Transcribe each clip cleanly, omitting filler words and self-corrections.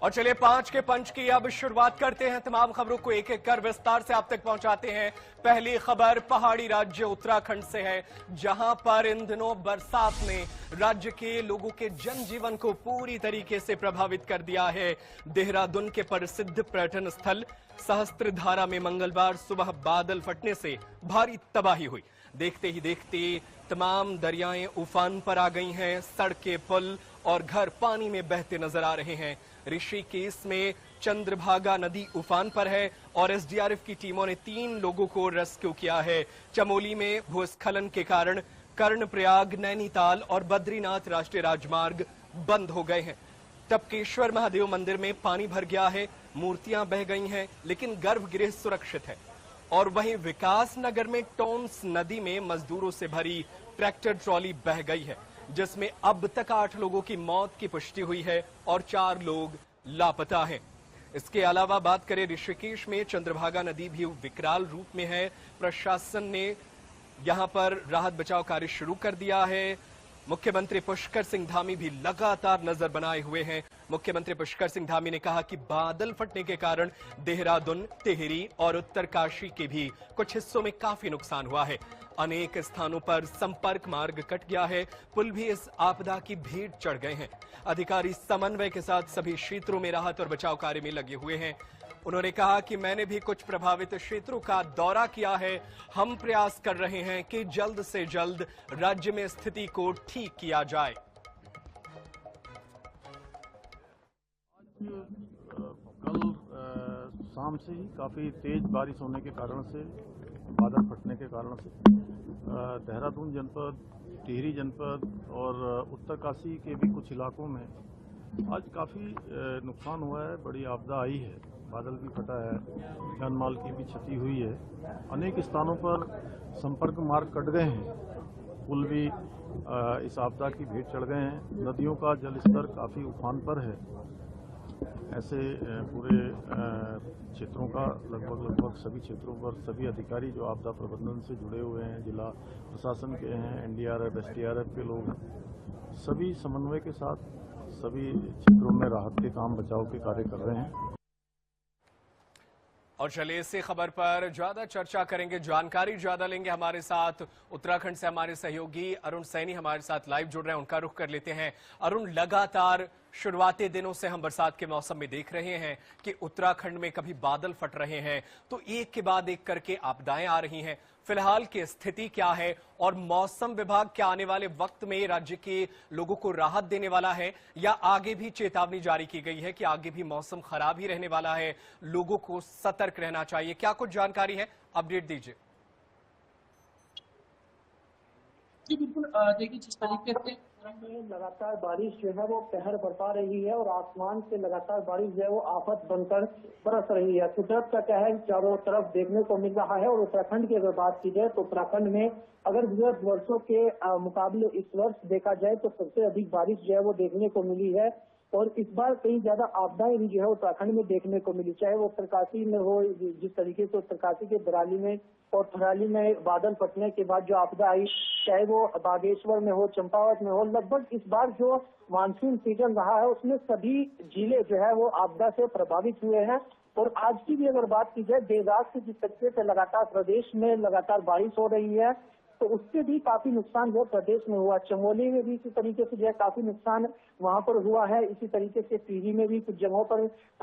और चलिए 5 के पंच की अब शुरुआत करते हैं। तमाम खबरों को एक एक कर विस्तार से आप तक पहुंचाते हैं। पहली खबर पहाड़ी राज्य उत्तराखंड से है, जहां पर इन दिनों बरसात ने राज्य के लोगों के जनजीवन को पूरी तरीके से प्रभावित कर दिया है। देहरादून के प्रसिद्ध पर्यटन स्थल सहस्त्रधारा में मंगलवार सुबह बादल फटने से भारी तबाही हुई। देखते ही देखते तमाम दरियाएं उफान पर आ गई हैं। सड़कें, पुल और घर पानी में बहते नजर आ रहे हैं। ऋषिकेश में चंद्रभागा नदी उफान पर है और एसडीआरएफ की टीमों ने 3 लोगों को रेस्क्यू किया है। चमोली में भूस्खलन के कारण कर्णप्रयाग, नैनीताल और बद्रीनाथ राष्ट्रीय राजमार्ग बंद हो गए हैं। टपकेश्वर महादेव मंदिर में पानी भर गया है, मूर्तियां बह गई हैं, लेकिन गर्भगृह सुरक्षित है। और वहीं विकास नगर में टोन्स नदी में मजदूरों से भरी ट्रैक्टर ट्रॉली बह गई है, जिसमें अब तक 8 लोगों की मौत की पुष्टि हुई है और 4 लोग लापता हैं। इसके अलावा बात करें ऋषिकेश में चंद्रभागा नदी भी विकराल रूप में है। प्रशासन ने यहां पर राहत बचाव कार्य शुरू कर दिया है। मुख्यमंत्री पुष्कर सिंह धामी भी लगातार नजर बनाए हुए हैं। मुख्यमंत्री पुष्कर सिंह धामी ने कहा कि बादल फटने के कारण देहरादून, टिहरी और उत्तरकाशी के भी कुछ हिस्सों में काफी नुकसान हुआ है। अनेक स्थानों पर संपर्क मार्ग कट गया है। पुल भी इस आपदा की भेंट चढ़ गए हैं। अधिकारी समन्वय के साथ सभी क्षेत्रों में राहत और बचाव कार्य में लगे हुए हैं। उन्होंने कहा कि मैंने भी कुछ प्रभावित क्षेत्रों का दौरा किया है। हम प्रयास कर रहे हैं कि जल्द से जल्द राज्य में स्थिति को ठीक किया जाए। कल शाम से ही काफी तेज बारिश होने के कारण से, बादल फटने के कारण से देहरादून जनपद, टिहरी जनपद और उत्तरकाशी के भी कुछ इलाकों में आज काफी नुकसान हुआ है। बड़ी आपदा आई है, बादल भी फटा है, जान माल की भी क्षति हुई है। अनेक स्थानों पर संपर्क मार्ग कट गए हैं, पुल भी इस आपदा की भेंट चढ़ गए हैं। नदियों का जलस्तर काफी उफान पर है। ऐसे पूरे क्षेत्रों का लगभग सभी क्षेत्रों पर सभी अधिकारी जो आपदा प्रबंधन से जुड़े हुए हैं, जिला प्रशासन के हैं, एनडीआरएफ, एसडीआरएफ के लोग हैं, सभी समन्वय के साथ सभी क्षेत्रों में राहत के काम, बचाव के कार्य कर रहे हैं। और चलिए इसी खबर पर ज्यादा चर्चा करेंगे, जानकारी ज्यादा लेंगे। हमारे साथ उत्तराखंड से हमारे सहयोगी अरुण सैनी हमारे साथ लाइव जुड़ रहे हैं, उनका रुख कर लेते हैं। अरुण, लगातार शुरुआती दिनों से हम बरसात के मौसम में देख रहे हैं कि उत्तराखंड में कभी बादल फट रहे हैं तो एक के बाद एक करके आपदाएं आ रही हैं। फिलहाल की स्थिति क्या है और मौसम विभाग क्या आने वाले वक्त में राज्य के लोगों को राहत देने वाला है या आगे भी चेतावनी जारी की गई है कि आगे भी मौसम खराब ही रहने वाला है, लोगों को सतर्क रहना चाहिए? क्या कुछ जानकारी है, अपडेट दीजिए। जी बिल्कुल, देखिए जिस तरीके से लगातार बारिश जो है वो कहर बरपा रही है और आसमान से लगातार बारिश जो है वो आफत बनकर बरस रही है। कुदरत का कहर चारों तरफ देखने को मिल रहा है। और उत्तराखंड की अगर बात की जाए तो उत्तराखंड में अगर विगत वर्षों के मुकाबले इस वर्ष देखा जाए तो सबसे अधिक बारिश जो है वो देखने को मिली है। और इस बार कई ज्यादा आपदाएं भी जो है उत्तराखंड में देखने को मिली, चाहे वो उत्तरकाशी में हो, जिस तरीके से उत्तरकाशी के बराली में और थराली में बादल फटने के बाद जो आपदा आई, चाहे वो बागेश्वर में हो, चंपावत में हो। लगभग इस बार जो मानसून सीजन रहा है उसमें सभी जिले जो है वो आपदा से प्रभावित हुए हैं। और आज की भी अगर बात की जाए, देर रात से जिस तरीके से लगातार प्रदेश में लगातार बारिश हो रही है तो उससे भी काफी नुकसान जो प्रदेश में हुआ। चमोली में भी इसी तरीके से जो है काफी नुकसान वहां पर हुआ है। इसी तरीके से टिहरी में भी कुछ जगहों पर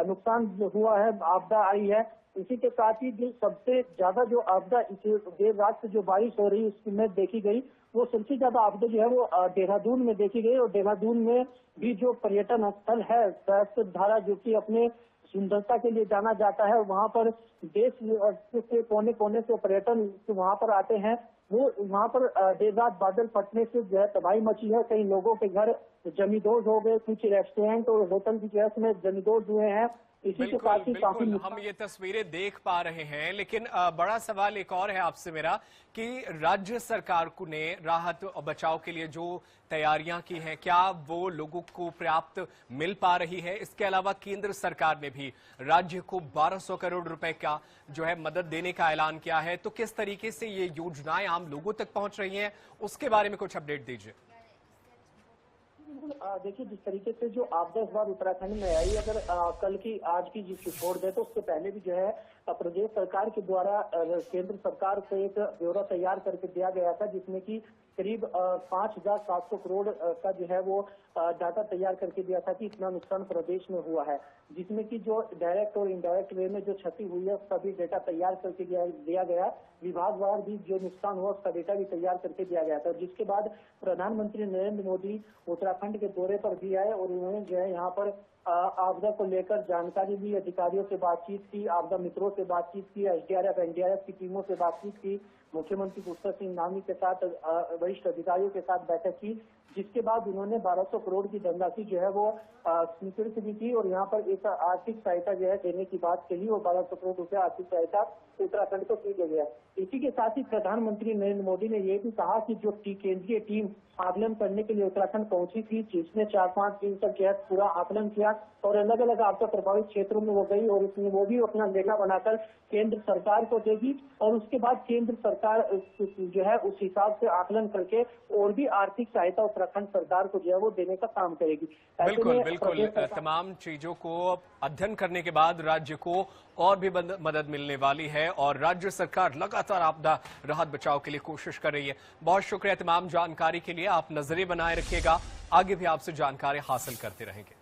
नुकसान हुआ है, आपदा आई है। इसी के साथ ही जो सबसे ज्यादा जो आपदा देर रात से जो बारिश हो रही है उसमें देखी गई, वो सबसे ज्यादा आपदा जो है वो देहरादून में देखी गई। और देहरादून में भी जो पर्यटन स्थल है सहस्त्रधारा, जो कि अपने सुंदरता के लिए जाना जाता है, वहाँ पर देश के कोने कोने से पर्यटन वहाँ पर आते हैं। वो वहाँ पर देर रात बादल फटने से जो है तबाही मची है। कई लोगों के घर जमींदोज हो गए, कुछ रेस्टोरेंट और होटल की जगह में जमींदोज हुए हैं। इसी के साथ ही काफी हम ये तस्वीरें देख पा रहे हैं, लेकिन बड़ा सवाल एक और है आपसे मेरा कि राज्य सरकार ने राहत और बचाव के लिए जो तैयारियां की हैं, क्या वो लोगों को पर्याप्त मिल पा रही है? इसके अलावा केंद्र सरकार ने भी राज्य को 1200 करोड़ रुपए का जो है मदद देने का ऐलान किया है, तो किस तरीके से ये योजनाएं आम लोगों तक पहुंच रही हैं, उसके बारे में कुछ अपडेट दीजिए। बिल्कुल देखिए, जिस तरीके से जो आपदा इस बार उत्तराखंड में आई, अगर कल की आज की जिसको छोड़ दे तो उससे पहले भी जो है प्रदेश सरकार के द्वारा केंद्र सरकार को एक ब्यौरा तैयार करके दिया गया था, जिसमें कि करीब 5,700 करोड़ का जो है वो डाटा तैयार करके दिया था कि इतना नुकसान प्रदेश में हुआ है, जिसमें कि जो डायरेक्ट और इनडायरेक्ट वे में जो क्षति हुई है उसका भी डेटा तैयार करके दिया गया। विभागवार भी जो नुकसान हुआ उसका डेटा भी तैयार करके दिया गया था। जिसके बाद प्रधानमंत्री नरेंद्र मोदी उत्तराखंड के दौरे पर भी आए और उन्होंने जो है यहाँ पर आपदा को लेकर जानकारी ली, अधिकारियों से बातचीत की, आपदा मित्रों से बातचीत की, एसडीआरएफ एनडीआरएफ की टीमों से बातचीत की, मुख्यमंत्री पुष्कर सिंह धामी के साथ वरिष्ठ अधिकारियों के साथ बैठक की, जिसके बाद उन्होंने 1200 करोड़ की धनराशि जो है वो स्वीकृत भी की और यहाँ पर एक आर्थिक सहायता जो है देने की बात कही और 1200 करोड़ रुपया आर्थिक सहायता उत्तराखंड को की गई है। इसी के साथ ही प्रधानमंत्री नरेंद्र मोदी ने ये भी कहा कि जो केंद्रीय टीम आकलन करने के लिए उत्तराखंड पहुंची थी, जिसने 4-5 दिन तक जो है पूरा आकलन किया और अलग अलग आपदा प्रभावित क्षेत्रों में वो गई और उसमें वो भी अपना डेटा बनाकर केंद्र सरकार को देगी और उसके बाद केंद्र सरकार जो है उस हिसाब से आकलन करके और भी आर्थिक सहायता उत्तराखंड सरकार को जो है वो देने का काम करेगी। बिल्कुल बिल्कुल, तमाम चीजों को अध्ययन करने के बाद राज्य को और भी मदद मिलने वाली है और राज्य सरकार लगातार आपदा राहत बचाव के लिए कोशिश कर रही है। बहुत शुक्रिया तमाम जानकारी के लिए। आप नजरें बनाए रखिएगा, आगे भी आपसे जानकारी हासिल करते रहेंगे।